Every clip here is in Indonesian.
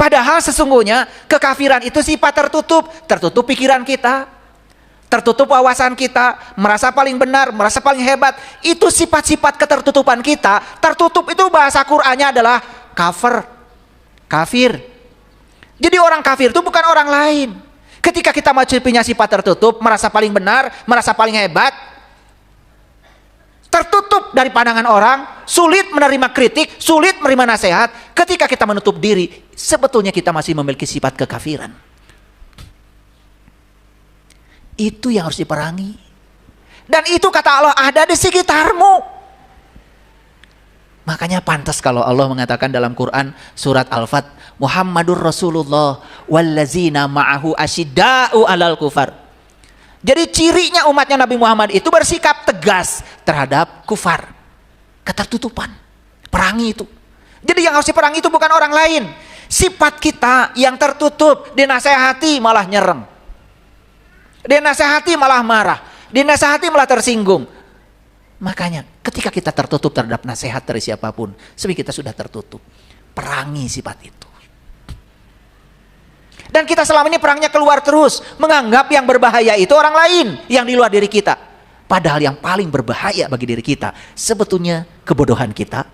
Padahal sesungguhnya kekafiran itu sifat tertutup. Tertutup pikiran kita, tertutup wawasan kita, merasa paling benar, merasa paling hebat. Itu sifat-sifat ketertutupan kita. Tertutup itu bahasa Qur'annya adalah kafir. Jadi orang kafir itu bukan orang lain. Ketika kita punya sifat tertutup, merasa paling benar, merasa paling hebat, tertutup dari pandangan orang, sulit menerima kritik, sulit menerima nasihat. Ketika kita menutup diri, sebetulnya kita masih memiliki sifat kekafiran. Itu yang harus diperangi. Dan itu kata Allah ada di sekitarmu. Makanya pantas kalau Allah mengatakan dalam Quran surat Al-Fat, Muhammadur Rasulullah wallazina ma'ahu asyidda'u 'alal kufar. Jadi cirinya umatnya Nabi Muhammad itu bersikap tegas terhadap kufar, ketertutupan. Perangi itu. Jadi yang harus diperangi itu bukan orang lain. Sifat kita yang tertutup, dinasehati malah nyereng. Dinasehati malah marah. Dinasehati malah tersinggung. Makanya ketika kita tertutup terhadap nasihat dari siapapun, sebenarnya kita sudah tertutup. Perangi sifat itu. Dan kita selama ini perangnya keluar terus, menganggap yang berbahaya itu orang lain yang di luar diri kita. Padahal yang paling berbahaya bagi diri kita sebetulnya kebodohan kita,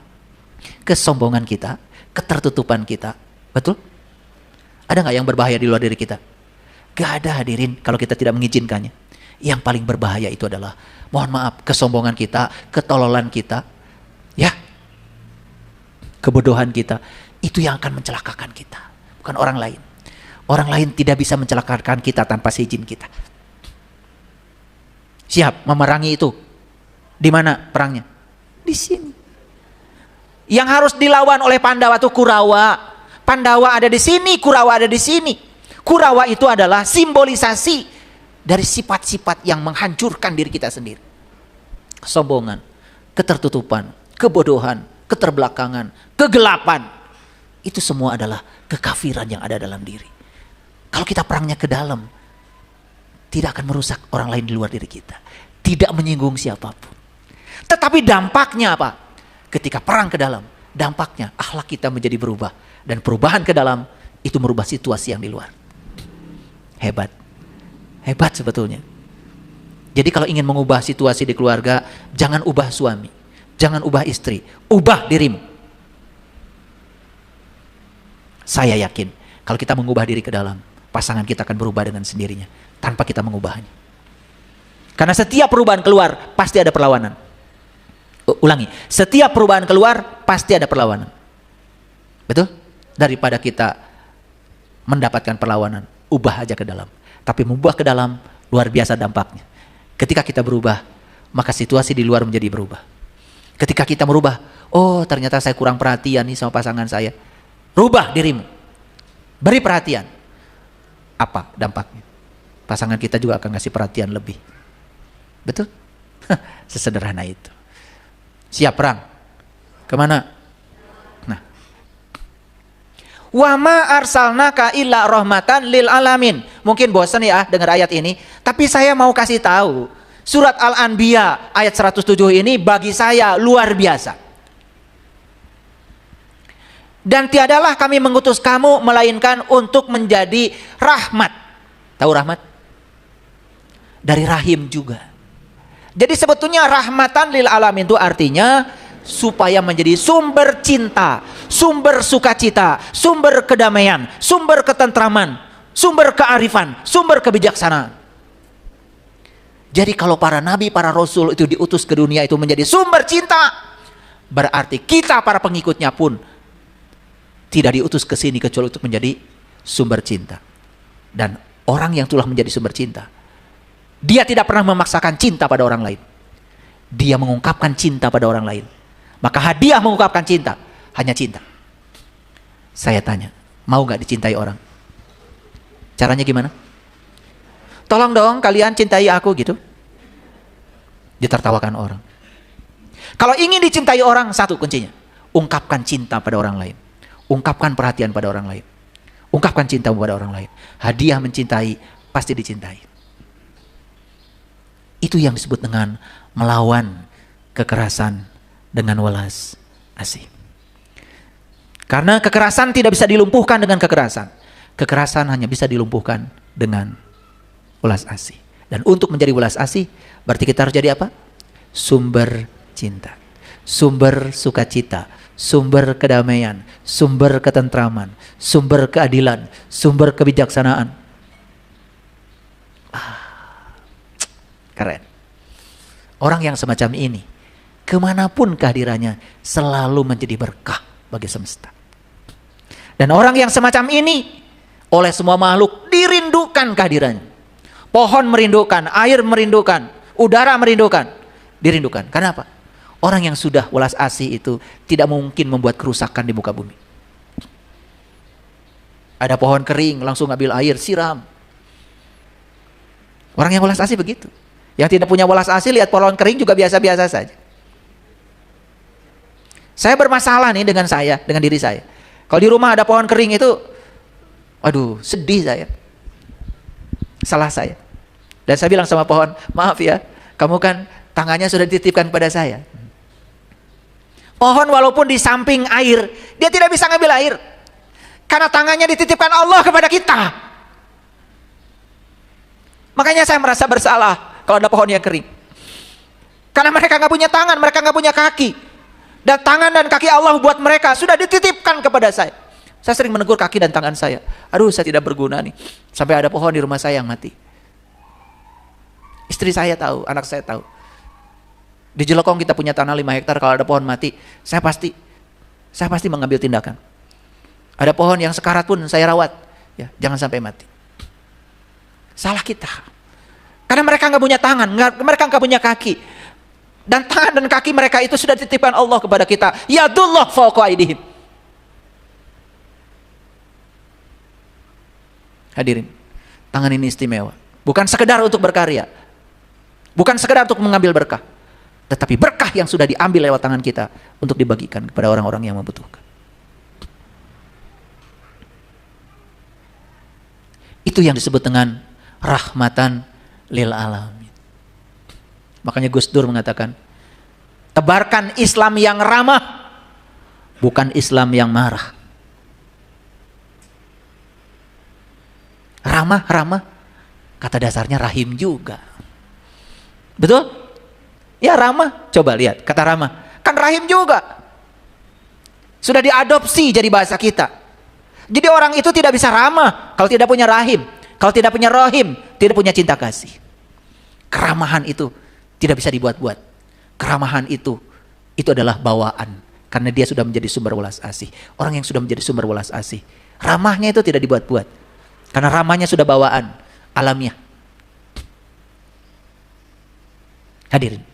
kesombongan kita, ketertutupan kita. Betul? Ada nggak yang berbahaya di luar diri kita? Gak ada, hadirin, kalau kita tidak mengizinkannya. Yang paling berbahaya itu adalah, mohon maaf, kesombongan kita, ketololan kita, ya, kebodohan kita. Itu yang akan mencelakakan kita, bukan orang lain. Orang lain tidak bisa mencelakakan kita tanpa seizin kita. Siap memerangi itu. Di mana perangnya? Di sini. Yang harus dilawan oleh Pandawa itu Kurawa. Pandawa ada di sini, Kurawa ada di sini. Kurawa itu adalah simbolisasi dari sifat-sifat yang menghancurkan diri kita sendiri. Kesombongan, ketertutupan, kebodohan, keterbelakangan, kegelapan. Itu semua adalah kekafiran yang ada dalam diri. Kalau kita perangnya ke dalam, tidak akan merusak orang lain di luar diri kita. Tidak menyinggung siapapun. Tetapi dampaknya apa? Ketika perang ke dalam, dampaknya akhlak kita menjadi berubah. Dan perubahan ke dalam, itu merubah situasi yang di luar. Hebat. Hebat sebetulnya. Jadi kalau ingin mengubah situasi di keluarga, jangan ubah suami, jangan ubah istri, ubah dirimu. Saya yakin kalau kita mengubah diri ke dalam, pasangan kita akan berubah dengan sendirinya tanpa kita mengubahnya. Karena setiap perubahan keluar pasti ada perlawanan. Ulangi, setiap perubahan keluar pasti ada perlawanan. Betul? Daripada kita mendapatkan perlawanan, ubah aja ke dalam. Tapi mengubah ke dalam luar biasa dampaknya. Ketika kita berubah, maka situasi di luar menjadi berubah. Ketika kita merubah, oh ternyata saya kurang perhatian nih sama pasangan saya. Rubah dirimu. Beri perhatian. Apa dampaknya? Pasangan kita juga akan ngasih perhatian lebih. Betul? Sesederhana itu. Siap perang. Kemana? Wa ma arsalnaka illa rahmatan lil alamin. Mungkin bosan ya dengar ayat ini, tapi saya mau kasih tahu, surat Al-Anbiya ayat 107 ini bagi saya luar biasa. Dan tiadalah kami mengutus kamu melainkan untuk menjadi rahmat. Tahu rahmat? Dari rahim juga. Jadi sebetulnya rahmatan lil alamin itu artinya supaya menjadi sumber cinta, sumber sukacita, sumber kedamaian, sumber ketentraman, sumber kearifan, sumber kebijaksanaan. Jadi kalau para nabi, para rasul itu diutus ke dunia itu menjadi sumber cinta, berarti kita para pengikutnya pun tidak diutus ke sini kecuali untuk menjadi sumber cinta. Dan orang yang telah menjadi sumber cinta, dia tidak pernah memaksakan cinta pada orang lain. Dia mengungkapkan cinta pada orang lain. Maka hadiah mengungkapkan cinta, hanya cinta. Saya tanya, mau gak dicintai orang? Caranya gimana? Tolong dong kalian cintai aku gitu. Ditertawakan orang. Kalau ingin dicintai orang, satu kuncinya, ungkapkan cinta pada orang lain. Ungkapkan perhatian pada orang lain. Ungkapkan cinta pada orang lain. Hadiah mencintai, pasti dicintai. Itu yang disebut dengan melawan kekerasan dengan welas asih. Karena kekerasan tidak bisa dilumpuhkan dengan kekerasan. Kekerasan hanya bisa dilumpuhkan dengan welas asih. Dan untuk menjadi welas asih, berarti kita harus jadi apa? Sumber cinta, sumber sukacita, sumber kedamaian, sumber ketentraman, sumber keadilan, sumber kebijaksanaan. Keren. Orang yang semacam ini, kemanapun kehadirannya, selalu menjadi berkah bagi semesta. Dan orang yang semacam ini, oleh semua makhluk dirindukan kehadirannya. Pohon merindukan, air merindukan, udara merindukan, dirindukan. Kenapa? Orang yang sudah welas asih itu tidak mungkin membuat kerusakan di muka bumi. Ada pohon kering, langsung ambil air, siram. Orang yang welas asih begitu. Yang tidak punya welas asih, lihat pohon kering juga biasa-biasa saja. Saya bermasalah nih dengan diri saya. Kalau di rumah ada pohon kering itu, aduh, sedih saya. Salah saya. Dan saya bilang sama pohon, maaf ya, kamu kan tangannya sudah dititipkan kepada saya. Pohon walaupun di samping air, dia tidak bisa ngambil air. Karena tangannya dititipkan Allah kepada kita. Makanya saya merasa bersalah kalau ada pohon yang kering. Karena mereka nggak punya tangan, mereka nggak punya kaki. Dan tangan dan kaki Allah buat mereka sudah dititipkan kepada saya. Saya sering menegur kaki dan tangan saya. Aduh, saya tidak berguna nih. Sampai ada pohon di rumah saya yang mati. Istri saya tahu, anak saya tahu. Di Jelekong kita punya tanah 5 hektar, kalau ada pohon mati, saya pasti mengambil tindakan. Ada pohon yang sekarat pun saya rawat, ya, jangan sampai mati. Salah kita. Karena mereka nggak punya tangan, mereka nggak punya kaki. Dan tangan dan kaki mereka itu sudah dititipkan Allah kepada kita. Yadullah fawqa aydihim. Hadirin, tangan ini istimewa. Bukan sekedar untuk berkarya. Bukan sekedar untuk mengambil berkah. Tetapi berkah yang sudah diambil lewat tangan kita untuk dibagikan kepada orang-orang yang membutuhkan. Itu yang disebut dengan rahmatan lil alamin. Makanya Gus Dur mengatakan, tebarkan Islam yang ramah, bukan Islam yang marah. Ramah, kata dasarnya rahim juga. Betul? Ya ramah, coba lihat kata ramah. Kan rahim juga. Sudah diadopsi jadi bahasa kita. Jadi orang itu tidak bisa ramah kalau tidak punya rahim. Kalau tidak punya rahim, tidak punya cinta kasih. Keramahan itu tidak bisa dibuat-buat. Keramahan itu adalah bawaan. Karena dia sudah menjadi sumber welas asih. Orang yang sudah menjadi sumber welas asih, ramahnya itu tidak dibuat-buat. Karena ramahnya sudah bawaan, alamiah. Hadirin,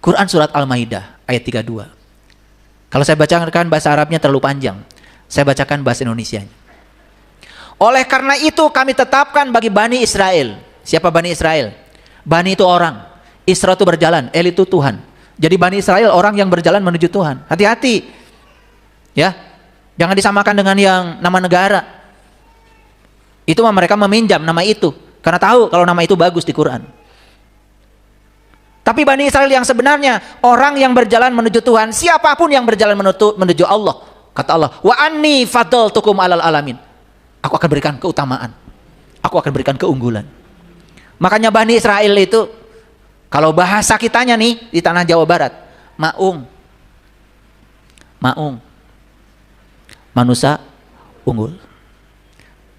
Quran surat Al-Maidah ayat 32. Kalau saya bacakan bahasa Arabnya terlalu panjang, saya bacakan bahasa Indonesianya. Oleh karena itu kami tetapkan bagi Bani Israel. Siapa Bani Israel? Bani itu orang, Isra itu berjalan, El itu Tuhan. Jadi Bani Israel orang yang berjalan menuju Tuhan. Hati-hati, ya, jangan disamakan dengan yang nama negara. Itu mereka meminjam nama itu karena tahu kalau nama itu bagus di Quran. Tapi Bani Israel yang sebenarnya orang yang berjalan menuju Tuhan, siapapun yang berjalan menuju Allah, kata Allah, wa anni fadaltukum alal alamin. Aku akan berikan keutamaan. Aku akan berikan keunggulan. Makanya Bani Israel itu, kalau bahasa kitanya nih di tanah Jawa Barat, maung. Manusia unggul.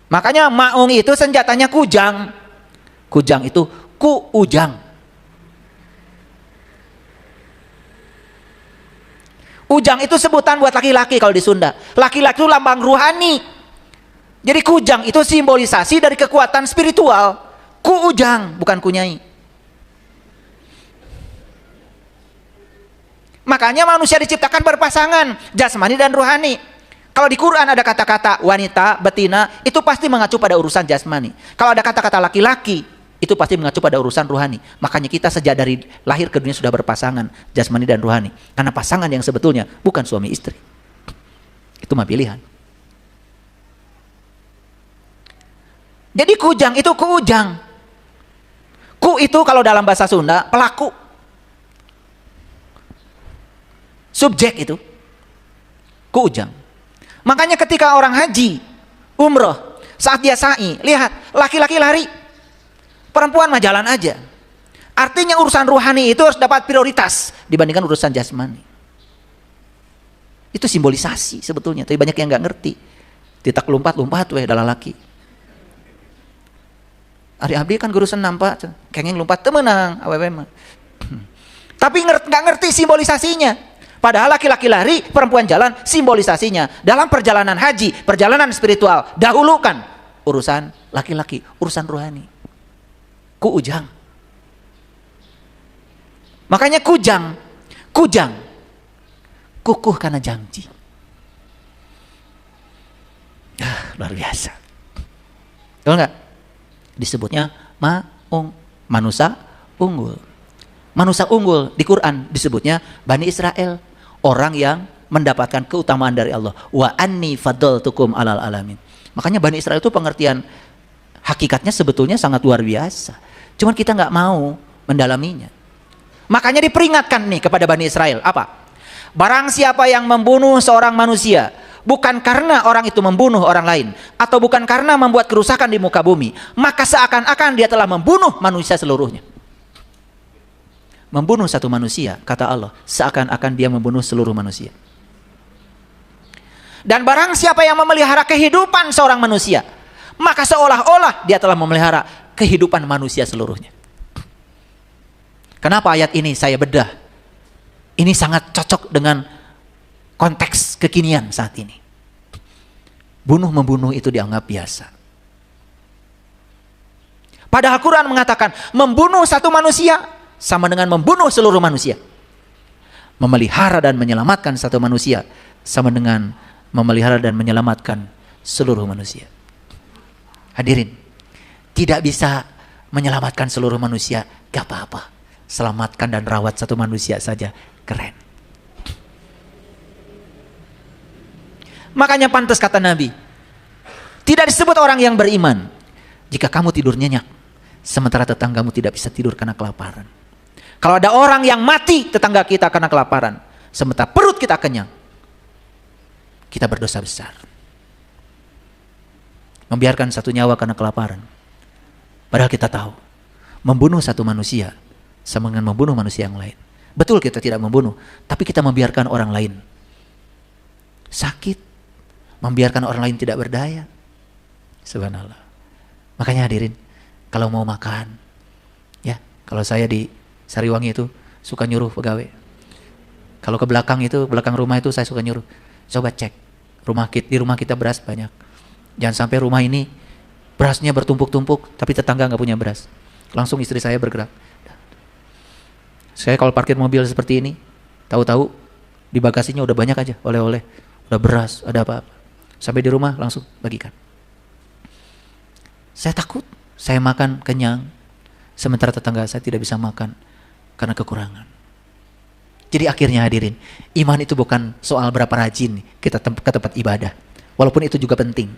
Makanya maung itu senjatanya kujang. Kujang itu ujang. Ujang itu sebutan buat laki-laki kalau di Sunda. Laki-laki itu lambang ruhani. Jadi kujang itu simbolisasi dari kekuatan spiritual. Ujang, bukan kunyai. Makanya manusia diciptakan berpasangan, jasmani dan ruhani. Kalau di Quran ada kata-kata wanita, betina, itu pasti mengacu pada urusan jasmani. Kalau ada kata-kata laki-laki, itu pasti mengacu pada urusan ruhani. Makanya kita sejak dari lahir ke dunia sudah berpasangan, jasmani dan ruhani. Karena pasangan yang sebetulnya bukan suami istri. Itu mah pilihan. Jadi kujang itu ujang. Ku itu kalau dalam bahasa Sunda pelaku. Subjek itu ujang. Makanya ketika orang haji, umroh, saat dia sa'i, lihat laki-laki lari, perempuan mah jalan aja. Artinya urusan ruhani itu harus dapat prioritas dibandingkan urusan jasmani. Itu simbolisasi sebetulnya, tapi banyak yang nggak ngerti. Titak lompat weh dalam laki. Ari abdi kan gurusan nampak, kenging lompat temenang awewe mah. Tapi nggak ngerti simbolisasinya. Padahal laki-laki lari, perempuan jalan, simbolisasinya dalam perjalanan haji, perjalanan spiritual, dahulukan urusan laki-laki, urusan rohani. Ku ujang. Makanya kujang, kukuh karena janji. Luar biasa. Tahu nggak? Disebutnya manusia unggul. Manusia unggul di Quran disebutnya Bani Israel, orang yang mendapatkan keutamaan dari Allah. Wa anni faddaltukum alal alamin. Makanya Bani Israel itu pengertian hakikatnya sebetulnya sangat luar biasa. Cuman kita nggak mau mendalaminya. Makanya diperingatkan nih kepada Bani Israel, apa? Barang siapa yang membunuh seorang manusia, bukan karena orang itu membunuh orang lain, atau bukan karena membuat kerusakan di muka bumi, maka seakan-akan dia telah membunuh manusia seluruhnya. Membunuh satu manusia, kata Allah, seakan-akan dia membunuh seluruh manusia. Dan barang siapa yang memelihara kehidupan seorang manusia, maka seolah-olah dia telah memelihara kehidupan manusia seluruhnya. Kenapa ayat ini saya bedah? Ini sangat cocok dengan konteks kekinian saat ini. Bunuh-membunuh itu dianggap biasa. Padahal Quran mengatakan membunuh satu manusia sama dengan membunuh seluruh manusia. Memelihara dan menyelamatkan satu manusia sama dengan memelihara dan menyelamatkan seluruh manusia. Hadirin, tidak bisa menyelamatkan seluruh manusia, gak apa-apa. Selamatkan dan rawat satu manusia saja, keren. Makanya pantas kata Nabi, tidak disebut orang yang beriman jika kamu tidur nyenyak, sementara tetanggamu tidak bisa tidur karena kelaparan. Kalau ada orang yang mati tetangga kita karena kelaparan, sementara perut kita kenyang, kita berdosa besar. Membiarkan satu nyawa karena kelaparan. Padahal kita tahu, membunuh satu manusia sama dengan membunuh manusia yang lain. Betul kita tidak membunuh, tapi kita membiarkan orang lain sakit, membiarkan orang lain tidak berdaya. Subhanallah. Makanya hadirin, kalau mau makan, ya, kalau saya di Sariwangi itu suka nyuruh pegawai. Kalau ke belakang itu, belakang rumah itu saya suka nyuruh, coba cek di rumah kita beras banyak. Jangan sampai rumah ini berasnya bertumpuk-tumpuk, tapi tetangga nggak punya beras. Langsung istri saya bergerak. Saya kalau parkir mobil seperti ini, tahu-tahu di bagasinya udah banyak aja oleh-oleh, udah beras, ada apa-apa. Sampai di rumah langsung bagikan. Saya takut, saya makan kenyang, sementara tetangga saya tidak bisa makan karena kekurangan. Jadi akhirnya hadirin, iman itu bukan soal berapa rajin kita ke tempat ibadah, walaupun itu juga penting.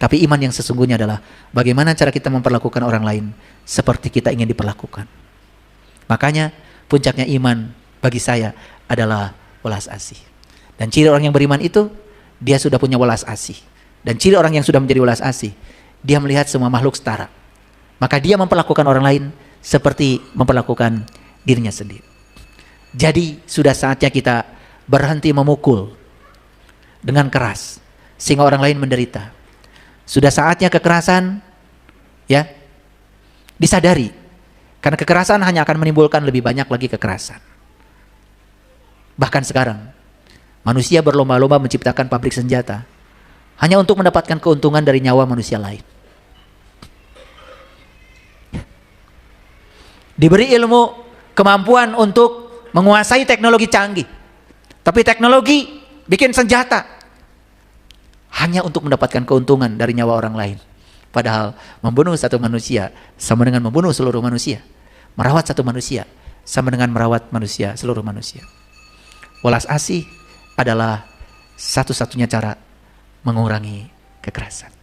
Tapi iman yang sesungguhnya adalah bagaimana cara kita memperlakukan orang lain seperti kita ingin diperlakukan. Makanya puncaknya iman bagi saya adalah welas asih. Dan ciri orang yang beriman itu, dia sudah punya welas asih. Dan ciri orang yang sudah menjadi welas asih, dia melihat semua makhluk setara. Maka dia memperlakukan orang lain seperti memperlakukan dirinya sendiri. Jadi sudah saatnya kita berhenti memukul dengan keras sehingga orang lain menderita. Sudah saatnya kekerasan ya disadari, karena kekerasan hanya akan menimbulkan lebih banyak lagi kekerasan. Bahkan sekarang manusia berlomba-lomba menciptakan pabrik senjata hanya untuk mendapatkan keuntungan dari nyawa manusia lain. Diberi ilmu, kemampuan untuk menguasai teknologi canggih, tapi teknologi bikin senjata hanya untuk mendapatkan keuntungan dari nyawa orang lain. Padahal membunuh satu manusia sama dengan membunuh seluruh manusia. Merawat satu manusia sama dengan merawat manusia, seluruh manusia. Welas asih adalah satu-satunya cara mengurangi kekerasan.